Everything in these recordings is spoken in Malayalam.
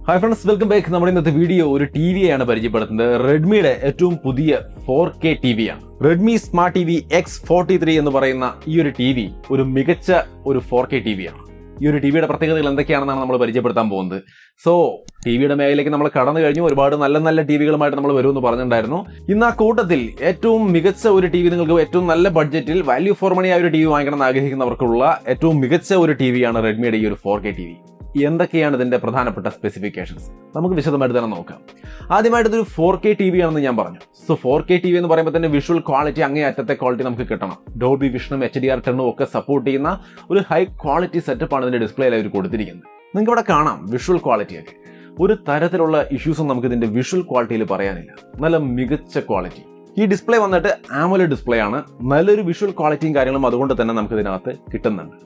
Hi friends, welcome back. നമ്മുടെ ഇന്നത്തെ വീഡിയോ ഒരു ടിവിയാണ് പരിചയപ്പെടുത്തുന്നത്. റെഡ്മിയുടെ ഏറ്റവും പുതിയ 4K ടിവിയാണ്. Redmi smart TV X43 എന്ന് പറയുന്ന ഈ ഒരു ടിവി ഒരു മികച്ച ഒരു 4K ടിവിയാണ്. ഈ ഒരു ടിവിയുടെ പ്രത്യേകതകൾ എന്തൊക്കെയാണെന്നാണ് നമ്മൾ പരിചയപ്പെടുത്താൻ പോകുന്നത്. സോ ടിവിയുടെ മേഖലയിലേക്ക് നമ്മൾ കടന്നു കഴിഞ്ഞു. ഒരുപാട് നല്ല ടിവികളുമായിട്ട് നമ്മൾ വരുമെന്ന് പറഞ്ഞിട്ടുണ്ടായിരുന്നു. ഇന്ന് ആ കൂട്ടത്തിൽ ഏറ്റവും മികച്ച ഒരു ടിവി, നിങ്ങൾക്ക് ഏറ്റവും നല്ല ബഡ്ജറ്റിൽ വാല്യൂ ഫോർ മണി ആ ഒരു ടിവി വാങ്ങിക്കണം എന്ന് ആഗ്രഹിക്കുന്നവർക്കുള്ള ഏറ്റവും മികച്ച ഒരു ടിവിയാണ് റെഡ്മിയുടെ ഈ ഒരു 4K ടിവി. എന്തൊക്കെയാണ് ഇതിന്റെ പ്രധാനപ്പെട്ട സ്പെസിഫിക്കേഷൻസ് നമുക്ക് വിശദമായിട്ട് തന്നെ നോക്കാം. ആദ്യമായിട്ട് ഇതൊരു 4K ടിവി ആണെന്ന് ഞാൻ പറഞ്ഞു. സോ 4K ടിവി എന്ന് പറയുമ്പോൾ തന്നെ വിഷ്വൽ ക്വാളിറ്റി അങ്ങേയറ്റത്തെ ക്വാളിറ്റി നമുക്ക് കിട്ടണം. ഡോൾബി വിഷനും HDR10 ഒക്കെ സപ്പോർട്ട് ചെയ്യുന്ന ഒരു ഹൈ ക്വാളിറ്റി സെറ്റപ്പാണ് ഇതിന്റെ ഡിസ്പ്ലേയിൽ അവർ കൊടുത്തിരിക്കുന്നത്. നിങ്ങൾക്ക് ഇവിടെ കാണാം വിഷ്വൽ ക്വാളിറ്റിയൊക്കെ. ഒരു തരത്തിലുള്ള ഇഷ്യൂസും നമുക്ക് ഇതിന്റെ വിഷ്വൽ ക്വാളിറ്റിയിൽ പറയാനില്ല. നല്ല മികച്ച ക്വാളിറ്റി. ഈ ഡിസ്പ്ലേ വന്നിട്ട് AMOLED ഡിസ്പ്ലേ ആണ്. നല്ലൊരു വിഷ്വൽ ക്വാളിറ്റിയും കാര്യങ്ങളും അതുകൊണ്ട് തന്നെ നമുക്ക് ഇതിനകത്ത് കിട്ടുന്നുണ്ട്.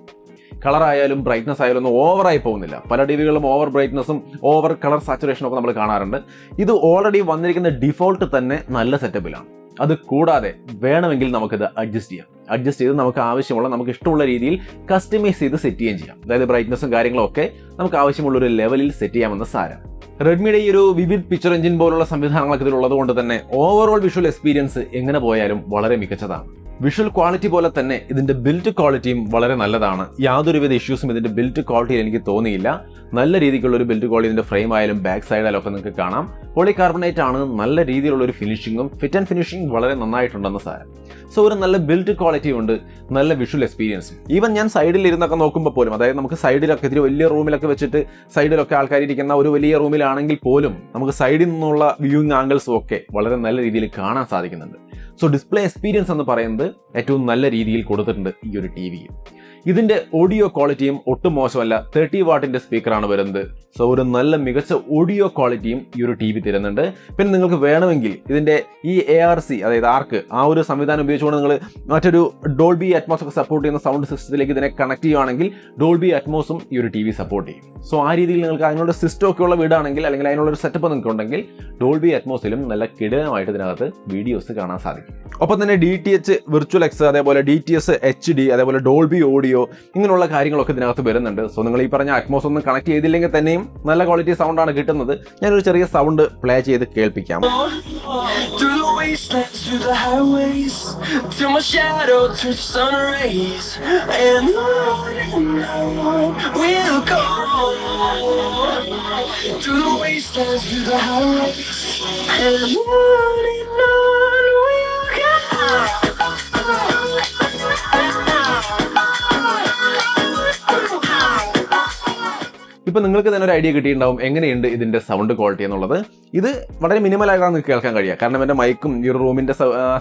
കളർ ആയാലും ബ്രൈറ്റ്നസ് ആയാലും ഒന്നും ഓവറായി പോകുന്നില്ല. പല ടിവികളിലും ഓവർ ബ്രൈറ്റ്നസും ഓവർ കളർ സാച്ചുറേഷനും ഒക്കെ നമ്മൾ കാണാറുണ്ട്. ഇത് ഓൾറെഡി വന്നിരിക്കുന്ന ഡിഫോൾട്ട് തന്നെ നല്ല സെറ്റപ്പിലാണ്. അത് കൂടാതെ വേണമെങ്കിൽ നമുക്കിത് അഡ്ജസ്റ്റ് ചെയ്ത് നമുക്ക് ആവശ്യമുള്ള, നമുക്ക് ഇഷ്ടമുള്ള രീതിയിൽ കസ്റ്റമൈസ് ചെയ്ത് സെറ്റ് ചെയ്യുകയും ചെയ്യാം. അതായത് ബ്രൈറ്റ്നസും കാര്യങ്ങളും ഒക്കെ നമുക്ക് ആവശ്യമുള്ള ഒരു ലെവലിൽ സെറ്റ് ചെയ്യാമെന്ന സാരം. റെഡ്മിയുടെ ഈ ഒരു വിവിഡ് പിക്ചർ എഞ്ചിൻ പോലുള്ള സംവിധാനങ്ങളൊക്കെ ഇതിലുള്ളത് കൊണ്ട് തന്നെ ഓവറോൾ വിഷ്വൽ എക്സ്പീരിയൻസ് എങ്ങനെ പോയാലും വളരെ മികച്ചതാണ്. വിഷ്വൽ ക്വാളിറ്റി പോലെ തന്നെ ഇതിന്റെ ബിൽറ്റ് ക്വാളിറ്റിയും വളരെ നല്ലതാണ്. യാതൊരുവിധ ഇഷ്യൂസും ഇതിന്റെ ബിൽറ്റ് ക്വാളിറ്റിയിൽ എനിക്ക് തോന്നിയില്ല. നല്ല രീതിക്കുള്ള ഒരു ബിൽറ്റ് ക്വാളിറ്റി ഇതിന്റെ ഫ്രെയിം ആയാലും ബാക്ക് സൈഡിലും ഒക്കെ നിങ്ങൾക്ക് കാണാം. പോളികാർബണേറ്റ് ആണ്. നല്ല രീതിയിലുള്ള ഒരു ഫിനിഷിങ്ങും ഫിറ്റ് ആൻഡ് ഫിനിഷിംഗ് വളരെ നന്നായിട്ടുണ്ടെന്ന് സാരം. സോ ഒരു നല്ല ബിൽറ്റ് ക്വാളിറ്റി ഉണ്ട്, നല്ല വിഷ്വൽ എക്സ്പീരിയൻസും. ഈവൻ ഞാൻ സൈഡിൽ ഇരുന്നൊക്കെ നോക്കുമ്പോൾ പോലും, അതായത് നമുക്ക് സൈഡിലൊക്കെ ഇത്തിരി വലിയ റൂമിലൊക്കെ വെച്ചിട്ട് സൈഡിലൊക്കെ ആൾക്കാർ ഇരിക്കുന്ന ഒരു വലിയ റൂമിലാണെങ്കിൽ പോലും നമുക്ക് സൈഡിൽ നിന്നുള്ള വ്യൂയിങ് ആംഗിൾസും ഒക്കെ വളരെ നല്ല രീതിയിൽ കാണാൻ സാധിക്കുന്നുണ്ട്. സോ ഡിസ്പ്ലേ എക്സ്പീരിയൻസ് എന്ന് പറയുന്നത് ഏറ്റവും നല്ല രീതിയിൽ കൊടുത്തിട്ടുണ്ട് ഈ ഒരു ടിവിയിൽ. ഇതിന്റെ ഓഡിയോ ക്വാളിറ്റിയും ഒട്ടും മോശമല്ല. 30 വാട്ടിന്റെ സ്പീക്കറാണ് വരുന്നത്. സോ ഒരു നല്ല മികച്ച ഓഡിയോ ക്വാളിറ്റിയും ഈ ഒരു ടി വി തരുന്നുണ്ട്. പിന്നെ നിങ്ങൾക്ക് വേണമെങ്കിൽ ഇതിന്റെ ഈ ARC, അതായത് ആർക്ക്, ആ ഒരു സംവിധാനം ഉപയോഗിച്ചുകൊണ്ട് നിങ്ങൾ മറ്റൊരു ഡോൾബി അറ്റ്മോസ് ഒക്കെ സപ്പോർട്ട് ചെയ്യുന്ന സൗണ്ട് സിസ്റ്റത്തിലേക്ക് ഇതിനെ കണക്ട് ചെയ്യുകയാണെങ്കിൽ ഡോൾബി അറ്റ്മോസും ഈ ഒരു ടി വി സപ്പോർട്ട് ചെയ്യും. സോ ആ രീതിയിൽ നിങ്ങൾക്ക് അതിനുള്ള സിസ്റ്റം ഒക്കെ ഉള്ള വീടാണെങ്കിൽ, അല്ലെങ്കിൽ അതിനുള്ള ഒരു സെറ്റപ്പ് നിങ്ങൾക്ക് ഉണ്ടെങ്കിൽ ഡോൾബി അറ്റ്മോസിലും നല്ല കിടിലമായിട്ട് ഇതിനകത്ത് വീഡിയോസ് കാണാൻ സാധിക്കും. ഒപ്പം തന്നെ DTH വിർച്വൽ എക്സ്, അതേപോലെ DTS HD, അതേപോലെ ഡോൾബി ഓഡിയോ, ഇങ്ങനെയുള്ള കാര്യങ്ങളൊക്കെ ഇതിനകത്ത് വരുന്നുണ്ട്. സോ നിങ്ങൾ ഈ പറഞ്ഞ അറ്റ്മോസ് ഒന്നും കണക്ട് ചെയ്തില്ലെങ്കിൽ തന്നെയും നല്ല ക്വാളിറ്റി സൗണ്ടാണ് കിട്ടുന്നത്. ഞാനൊരു ചെറിയ സൗണ്ട് പ്ലേ ചെയ്ത് കേൾപ്പിക്കാം. ഇപ്പൊ നിങ്ങൾക്ക് തന്നെ ഒരു ഐഡിയ കിട്ടിയിട്ടുണ്ടാവും എങ്ങനെയുണ്ട് ഇതിന്റെ സൗണ്ട് ക്വാളിറ്റി എന്നുള്ളത്. ഇത് വളരെ മിനിമൽ ആയിട്ടാണ് നിങ്ങൾക്ക് കേൾക്കാൻ കഴിയുക. കാരണം എന്റെ മൈക്കും ഈ ഒരു റൂമിന്റെ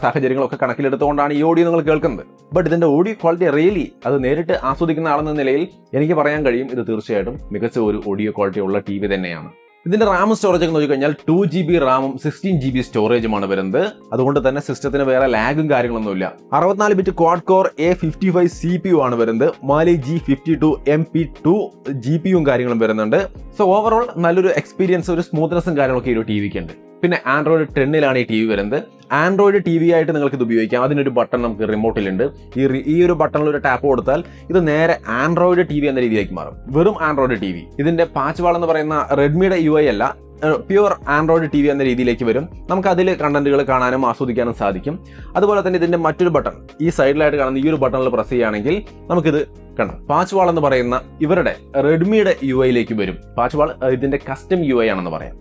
സാഹചര്യങ്ങളൊക്കെ കണക്കിലെടുത്തുകൊണ്ടാണ് ഈ ഓഡിയോ നിങ്ങൾ കേൾക്കുന്നത്. ബട്ട് ഇതിന്റെ ഓഡിയോ ക്വാളിറ്റി റിയലി, അത് നേരിട്ട് ആസ്വദിക്കുന്ന ആളെന്ന നിലയിൽ എനിക്ക് പറയാൻ കഴിയും, ഇത് തീർച്ചയായിട്ടും മികച്ച ഒരു ഓഡിയോ ക്വാളിറ്റി ഉള്ള ടി വി തന്നെയാണ്. ഇതിന്റെ റാം സ്റ്റോറേജ് ഒക്കെ നോക്കിക്കഴിഞ്ഞാൽ 2GB റാമും 16GB സ്റ്റോറേജുമാണ് വരുന്നത്. അതുകൊണ്ട് തന്നെ സിസ്റ്റത്തിന് വേറെ ലാഗും കാര്യങ്ങളൊന്നുമില്ല. 64 bit quad core A55 CPU ആണ് വരുന്നത്. Mali G52 MP2 GPUം കാര്യങ്ങളും വരുന്നുണ്ട്. സോ ഓവറോൾ നല്ലൊരു എക്സ്പീരിയൻസ്, ഒരു സ്മൂത്ത്നെസ്സും കാര്യങ്ങളൊക്കെ ഈ ഒരു ടി വിക്ക് ഉണ്ട്. പിന്നെ Android 10 ഈ ടി വി വരുന്നത്. ആൻഡ്രോയിഡ് ടി വി ആയിട്ട് നിങ്ങൾക്ക് ഇത് ഉപയോഗിക്കാം. അതിനൊരു ബട്ടൺ നമുക്ക് റിമോട്ടിലുണ്ട്. ഈ ഒരു ബട്ടണിൽ ഒരു ടാപ്പ് കൊടുത്താൽ ഇത് നേരെ ആൻഡ്രോയിഡ് ടി വി എന്ന രീതിയിലേക്ക് മാറും. വെറും ആൻഡ്രോയിഡ് ടി വി. ഇതിന്റെ പാച്ച് വാൾ എന്ന് പറയുന്ന റെഡ്മിയുടെ UI അല്ല, പ്യുവർ ആൻഡ്രോയിഡ് ടി വി എന്ന രീതിയിലേക്ക് വരും. നമുക്ക് അതിൽ കണ്ടന്റുകൾ കാണാനും ആസ്വദിക്കാനും സാധിക്കും. അതുപോലെ തന്നെ ഇതിന്റെ മറ്റൊരു ബട്ടൺ, ഈ സൈഡിലായിട്ട് കാണുന്ന ഈ ഒരു ബട്ടണിൽ പ്രസ് ചെയ്യുകയാണെങ്കിൽ നമുക്കിത് കണ്ടോ, പാച്ച് വാൾ എന്ന് പറയുന്ന ഇവരുടെ റെഡ്മിയുടെ UIയിലേക്ക് വരും. പാച്ച് വാൾ ഇതിന്റെ കസ്റ്റം UI ആണെന്ന് പറയാം.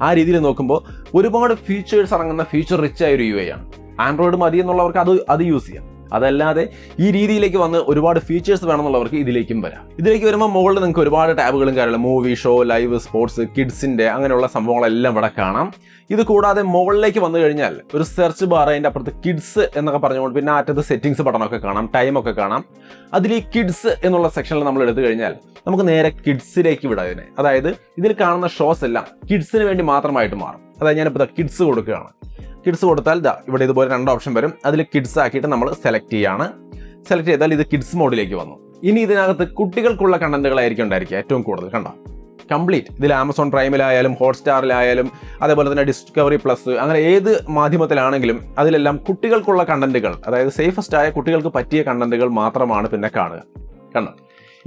ആ രീതിയിൽ നോക്കുമ്പോൾ ഒരുപാട് ഫീച്ചേഴ്സ് അടങ്ങുന്ന ഫീച്ചർ റിച്ച് ആയ ഒരു UI ആണ്. ആൻഡ്രോയിഡ് മതി എന്നുള്ളവർക്ക് അത് യൂസ് ചെയ്യാം. അതല്ലാതെ ഈ രീതിയിലേക്ക് വന്ന് ഒരുപാട് ഫീച്ചേഴ്സ് വേണമെന്നുള്ളവർക്ക് ഇതിലേക്കും വരാം. ഇതിലേക്ക് വരുമ്പോൾ മുകളിൽ നിങ്ങൾക്ക് ഒരുപാട് ടാബുകളും കാര്യങ്ങളും, മൂവി, ഷോ, ലൈവ്, സ്പോർട്സ്, കിഡ്സിന്റെ അങ്ങനെയുള്ള സംഭവങ്ങളെല്ലാം ഇവിടെ കാണാം. ഇത് കൂടാതെ മുകളിലേക്ക് വന്നു കഴിഞ്ഞാൽ ഒരു സെർച്ച് ബാർ, അതിൻ്റെ അപ്പുറത്ത് കിഡ്സ് എന്നൊക്കെ പറഞ്ഞുകൊണ്ട് പിന്നെ അറ്റത്ത് സെറ്റിംഗ്സ് ബട്ടണൊക്കെ കാണാം, ടൈമൊക്കെ കാണാം. അതിൽ ഈ കിഡ്സ് എന്നുള്ള സെക്ഷനിൽ നമ്മൾ എടുത്തു കഴിഞ്ഞാൽ നമുക്ക് നേരെ കിഡ്സിലേക്ക് വിടാം ഇതിനെ. അതായത് ഇതിൽ കാണുന്ന ഷോസ് എല്ലാം കിഡ്സിന് വേണ്ടി മാത്രമായിട്ട് മാറും. അതായത് ഞാനിപ്പോൾ കിഡ്സ് കൊടുക്കുകയാണ്. കിഡ്സ് കൊടുത്താൽ ഇവിടെ ഇതുപോലെ 2 ഓപ്ഷൻ വരും. അതിൽ കിഡ്സ് ആക്കിയിട്ട് നമ്മൾ സെലക്ട് ചെയ്താൽ ഇത് കിഡ്സ് മോഡിലേക്ക് വന്നു. ഇനി ഇതിനകത്ത് കുട്ടികൾക്കുള്ള കണ്ടന്റുകളായിരിക്കും ഉണ്ടായിരിക്കുക ഏറ്റവും കൂടുതൽ. കണ്ടോ, കംപ്ലീറ്റ് ഇതിൽ ആമസോൺ പ്രൈമിലായാലും ഹോട്ട്സ്റ്റാറിലായാലും അതേപോലെ തന്നെ ഡിസ്കവറി പ്ലസ് അങ്ങനെ ഏത് മാധ്യമത്തിലാണെങ്കിലും അതിലെല്ലാം കുട്ടികൾക്കുള്ള കണ്ടന്റുകൾ, അതായത് സേഫസ്റ്റ് ആയ കുട്ടികൾക്ക് പറ്റിയ കണ്ടന്റുകൾ മാത്രമാണ് പിന്നെ കാണുക. കണ്ടോ,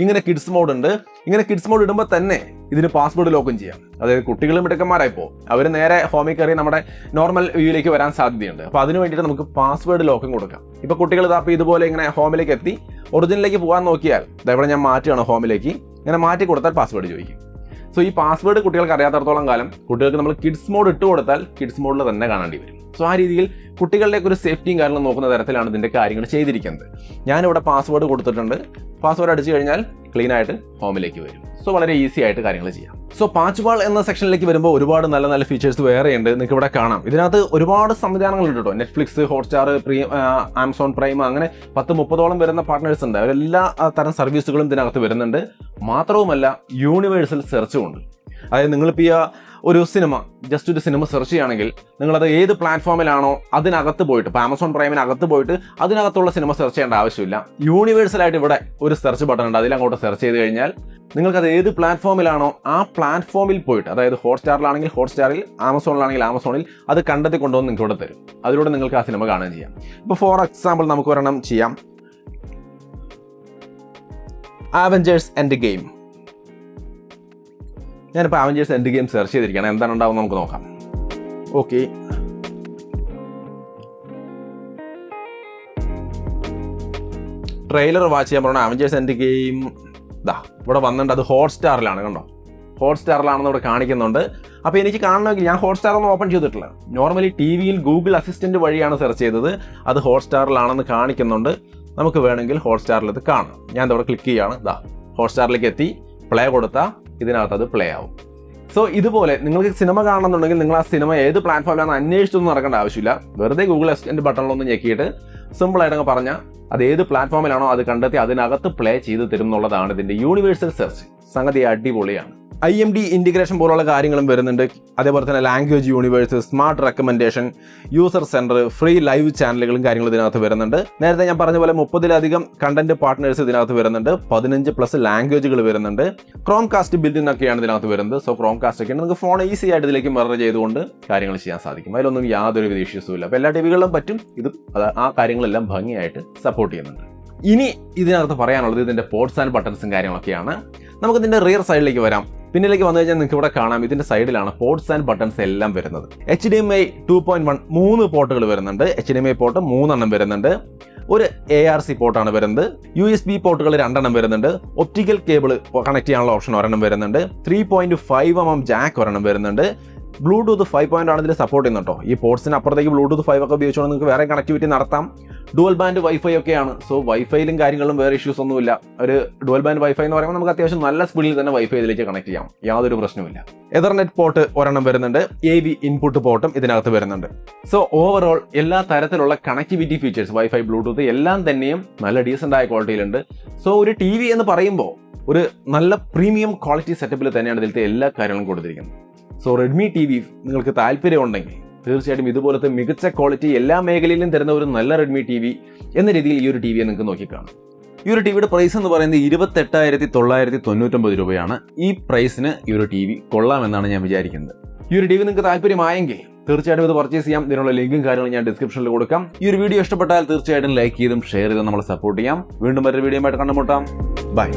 ഇങ്ങനെ കിഡ്സ് മോഡ് ഉണ്ട്. ഇങ്ങനെ കിഡ്സ് മോഡ് ഇടുമ്പോൾ തന്നെ ഇതിന് പാസ്വേഡ് ലോക്കും ചെയ്യാം. അതായത് കുട്ടികളും മിടുക്കന്മാരായിപ്പോൾ അവർ നേരെ ഹോമിൽ കയറി നമ്മുടെ നോർമൽ വ്യൂയിലേക്ക് വരാൻ സാധ്യതയുണ്ട്. അപ്പോൾ അതിന് വേണ്ടിയിട്ട് നമുക്ക് പാസ്വേഡ് ലോക്കും കൊടുക്കാം. ഇപ്പോൾ കുട്ടികൾ അപ്പോൾ ഇതുപോലെ ഇങ്ങനെ ഹോമിലേക്ക് എത്തി ഒറിജിനലിലേക്ക് പോകാൻ നോക്കിയാൽ ഇതേപോലെ ഞാൻ മാറ്റുകയാണ് ഹോമിലേക്ക്. ഇങ്ങനെ മാറ്റി കൊടുത്താൽ പാസ്വേഡ് ചോദിക്കും. സോ ഈ പാസ്വേഡ് കുട്ടികൾക്ക് അറിയാത്തടത്തോളം കാലം കുട്ടികൾക്ക് നമ്മൾ കിഡ്സ് മോഡ് ഇട്ട് കൊടുത്താൽ കിഡ്സ് മോഡിൽ തന്നെ കാണേണ്ടി വരും. സോ ആ രീതിയിൽ കുട്ടികളുടെയൊക്കെ ഒരു സേഫ്റ്റിയും കാര്യങ്ങളും നോക്കുന്ന തരത്തിലാണ് ഇതിൻ്റെ കാര്യങ്ങൾ ചെയ്തിരിക്കുന്നത്. ഞാനിവിടെ പാസ്വേഡ് കൊടുത്തിട്ടുണ്ട്. പാസ്വേഡ് അടിച്ചു കഴിഞ്ഞാൽ ക്ലീൻ ആയിട്ട് ഹോമിലേക്ക് വരും. സോ വളരെ ഈസി ആയിട്ട് കാര്യങ്ങൾ ചെയ്യാം. സോ പാച്ച്വാൾ എന്ന സെക്ഷനിലേക്ക് വരുമ്പോൾ ഒരുപാട് നല്ല നല്ല ഫീച്ചേഴ്സ് വേറെയുണ്ട്. നിങ്ങൾക്ക് ഇവിടെ കാണാം. ഇതിനകത്ത് ഒരുപാട് സംവിധാനങ്ങളുണ്ട് കേട്ടോ. നെറ്റ്ഫ്ലിക്സ്, ഹോട്ട്സ്റ്റാർ, ആമസോൺ പ്രൈം, അങ്ങനെ 10-30ഓളം വരുന്ന പാർട്ട്നേഴ്സ് ഉണ്ട്. അവരെല്ലാ തരം സർവീസുകളും ഇതിനകത്ത് വരുന്നുണ്ട്. മാത്രവുമല്ല യൂണിവേഴ്സൽ സെർച്ചും ഉണ്ട്. അതായത് നിങ്ങളിപ്പോൾ ഈ ഒരു സിനിമ ജസ്റ്റ് ഒരു സിനിമ സെർച്ച് ചെയ്യുകയാണെങ്കിൽ നിങ്ങളത് ഏത് പ്ലാറ്റ്ഫോമിലാണോ അതിനകത്ത് പോയിട്ട്, ഇപ്പോൾ ആമസോൺ പ്രൈമിനകത്ത് പോയിട്ട് അതിനകത്തുള്ള സിനിമ സെർച്ച് ചെയ്യേണ്ട ആവശ്യമില്ല. യൂണിവേഴ്സലായിട്ട് ഇവിടെ ഒരു സെർച്ച് ബട്ടൺ ഉണ്ട്. അതിലങ്ങോട്ട് സെർച്ച് ചെയ്ത് കഴിഞ്ഞാൽ നിങ്ങൾക്കത് ഏത് പ്ലാറ്റ്ഫോമിലാണോ ആ പ്ലാറ്റ്ഫോമിൽ പോയിട്ട്, അതായത് ഹോട്ട്സ്റ്റാറിലാണെങ്കിൽ ഹോട്ട്സ്റ്റാറിൽ, ആമസോണിലാണെങ്കിൽ ആമസോണിൽ അത് കണ്ടെത്തി കൊണ്ടുവന്ന് നിങ്ങൾക്ക് ഇവിടെ തരും. അതിലൂടെ നിങ്ങൾക്ക് ആ സിനിമ കാണുകയും ചെയ്യാം. ഇപ്പോൾ ഫോർ എക്സാമ്പിൾ നമുക്ക് ഒരെണ്ണം ചെയ്യാം. Avengers end game. ഞാനിപ്പോൾ അവഞ്ചേഴ്സ് എൻഡ് ഗെയിം സെർച്ച് ചെയ്തിരിക്കുകയാണ്. എന്താണ് ഉണ്ടാവും നമുക്ക് നോക്കാം. ഓക്കെ, ട്രെയിലർ വാച്ച് ചെയ്യാൻ പറഞ്ഞാൽ അവഞ്ചേഴ്സ് എൻഡ് ഗെയിം ഇവിടെ വന്നിട്ടുണ്ട്. അത് ഹോട്ട്സ്റ്റാറിലാണ്, കണ്ടോ, ഹോട്ട്സ്റ്റാറിലാണെന്ന് ഇവിടെ കാണിക്കുന്നുണ്ട്. അപ്പോൾ എനിക്ക് കാണണമെങ്കിൽ ഞാൻ ഹോട്ട്സ്റ്റാറൊന്നും ഓപ്പൺ ചെയ്തിട്ടില്ല. നോർമലി ടി വിയിൽ ഗൂഗിൾ അസിസ്റ്റൻറ്റ് വഴിയാണ് സെർച്ച് ചെയ്തത്. അത് ഹോട്ട്സ്റ്റാറിലാണെന്ന് കാണിക്കുന്നുണ്ട്. നമുക്ക് വേണമെങ്കിൽ ഹോട്ട്സ്റ്റാറിൽ ഇത് കാണാം. ഞാൻ ഇവിടെ ക്ലിക്ക് ചെയ്യുകയാണ്. ഹോട്ട്സ്റ്റാറിലേക്ക് എത്തി പ്ലേ കൊടുത്താൽ ഇതിനകത്ത് അത് പ്ലേ ആവും. സോ ഇതുപോലെ നിങ്ങൾക്ക് സിനിമ കാണണമെന്നുണ്ടെങ്കിൽ നിങ്ങൾ ആ സിനിമ ഏത് പ്ലാറ്റ്ഫോമിലാണ് അന്വേഷിച്ചൊന്നും നടക്കേണ്ട ആവശ്യമില്ല. വെറുതെ ഗൂഗിൾ അസിസ്റ്റന്റ് ബട്ടണിലൊന്ന് ഞെക്കിയിട്ട് സിമ്പിളായിട്ടങ്ങ് പറഞ്ഞാൽ അത് ഏത് പ്ലാറ്റ്ഫോമിലാണോ അത് കണ്ടെത്തി അതിനകത്ത് പ്ലേ ചെയ്ത് തരും എന്നുള്ളതാണ് ഇതിൻ്റെ യൂണിവേഴ്സൽ സെർച്ച്. സംഗതി അടിപൊളിയാണ്. IMD ഇൻറ്റിഗ്രേഷൻ പോലുള്ള കാര്യങ്ങളും വരുന്നുണ്ട്. അതേപോലെ തന്നെ language universe, smart recommendation, user centre, free live ചാനലുകളും കാര്യങ്ങളും ഇതിനകത്ത് വരുന്നുണ്ട്. നേരത്തെ ഞാൻ പറഞ്ഞ പോലെ 30-ലധികം കണ്ടന്റ് പാർട്ട്നേഴ്സ് ഇതിനകത്ത് വരുന്നുണ്ട്. 15+ ലാംഗ്വേജുകൾ വരുന്നുണ്ട്. ക്രോം കാസ്റ്റ് ബിൽഡിംഗ് ഒക്കെയാണ് ഇതിനകത്ത് വരുന്നത്. സോ ക്രോം കാസ്റ്റ് ഒക്കെ നിങ്ങൾക്ക് ഫോൺ ഈസി ആയിട്ട് ഇതിലേക്ക് മെർജ് ചെയ്തുകൊണ്ട് കാര്യങ്ങൾ ചെയ്യാൻ സാധിക്കും. അതിലൊന്നും യാതൊരു ഇഷ്യൂസും ഇല്ല. അപ്പോൾ എല്ലാ ടിവികളിലും പറ്റും. ഇത് ആ കാര്യങ്ങളെല്ലാം ഭംഗിയായിട്ട് സപ്പോർട്ട് ചെയ്യുന്നുണ്ട്. ഇനി ഇതിനകത്ത് പറയാനുള്ളത് ഇതിൻ്റെ പോർട്സ് ആൻഡ് ബട്ടൺസും കാര്യങ്ങളൊക്കെയാണ്. നമുക്ക് ഇതിൻ്റെ റിയർ സൈഡിലേക്ക് വരാം. പിന്നിലേക്ക് വന്നു കഴിഞ്ഞാൽ നിങ്ങൾക്ക് ഇവിടെ കാണാം. ഇതിൻ്റെ സൈഡിലാണ് പോർട്സ് ആൻഡ് ബട്ടൺസ് എല്ലാം വരുന്നത്. HDMI 2.1 3 പോർട്ടുകൾ വരുന്നുണ്ട്. HDMI പോർട്ട് 3 വരുന്നുണ്ട്. ഒരു ARC പോർട്ടാണ് വരുന്നത്. USB പോർട്ടുകൾ 2 വരുന്നുണ്ട്. ഒപ്റ്റിക്കൽ കേബിൾ കണക്ട് ചെയ്യാനുള്ള ഓപ്ഷൻ 1 വരുന്നുണ്ട്. 3.5mm ജാക്ക് 1 വരുന്നുണ്ട്. ബ്ലൂടൂത്ത് 5 ആണ് ഇതിൽ സപ്പോർട്ട് ചെയ്യുന്നത് കേട്ടോ. ഈ പോർട്സിന് അപ്പുറത്തേക്ക് ബ്ലൂടൂത്ത് 5 ഒക്കെ ഉപയോഗിച്ചുകൊണ്ട് നിങ്ങൾക്ക് വേറെ കണക്ടിവിറ്റി നടത്താം. ഡുവൽ ബാൻഡ് വൈഫൈ ഒക്കെയാണ്. സോ വൈഫൈയിലും കാര്യങ്ങളും വേറെ ഇഷ്യൂസ് ഒന്നുമില്ല. ഒരു ഡുവൽ ബാൻഡ് വൈഫൈ എന്ന് പറയുമ്പോൾ നമുക്ക് അത്യാവശ്യം നല്ല സ്പീഡിൽ തന്നെ വൈഫൈ ഇതിലേക്ക് കണക്ട് ചെയ്യാം. യാതൊരു പ്രശ്നവുമില്ല. എതർനെറ്റ് പോർട്ട് 1 വരുന്നുണ്ട്. AV ഇൻപുട്ട് പോർട്ടും ഇതിനകത്ത് വരുന്നുണ്ട്. സോ ഓവറോൾ എല്ലാ തരത്തിലുള്ള കണക്ടിവിറ്റി ഫീച്ചേഴ്സ്, വൈഫൈ, ബ്ലൂടൂത്ത് എല്ലാം തന്നെയും നല്ല ഡീസൻ്റ് ആയ ക്വാളിറ്റിയിലുണ്ട്. സോ ഒരു TV എന്ന് പറയുമ്പോൾ ഒരു നല്ല പ്രീമിയം ക്വാളിറ്റി സെറ്റപ്പിൽ തന്നെയാണ് ഇതിലത്തെ എല്ലാ കാര്യങ്ങളും കൊടുത്തിരിക്കുന്നത്. സോ റെഡ്മി TV നിങ്ങൾക്ക് താല്പര്യമുണ്ടെങ്കിൽ തീർച്ചയായിട്ടും ഇതുപോലത്തെ മികച്ച ക്വാളിറ്റി എല്ലാ മേഖലയിലും തരുന്ന ഒരു നല്ല റെഡ്മി TV എന്ന രീതിയിൽ ഈ ഒരു ടിവിയെ നിങ്ങൾക്ക് നോക്കിക്കാണാം. ഈ ഒരു ടിവിയുടെ പ്രൈസ് എന്ന് പറയുന്നത് 28,999 രൂപയാണ്. ഈ പ്രൈസിന് ഈ ഒരു TV കൊള്ളാമെന്നാണ് ഞാൻ വിചാരിക്കുന്നത്. ഈ ഒരു TV നിങ്ങൾക്ക് താല്പര്യമായെങ്കിൽ തീർച്ചയായിട്ടും ഇത് പർച്ചേസ് ചെയ്യാം. ഇതിനുള്ള ലിങ്കും കാര്യങ്ങളും ഞാൻ ഡിസ്ക്രിപ്ഷനിൽ കൊടുക്കാം. ഈ ഒരു വീഡിയോ ഇഷ്ടപ്പെട്ടാൽ തീർച്ചയായിട്ടും ലൈക്ക് ചെയ്തും ഷെയർ ചെയ്തും നമ്മളെ സപ്പോർട്ട് ചെയ്യാം. വീണ്ടും മറ്റൊരു വീഡിയോ ആയിട്ട് കണ്ടുമുട്ടാം. ബൈ.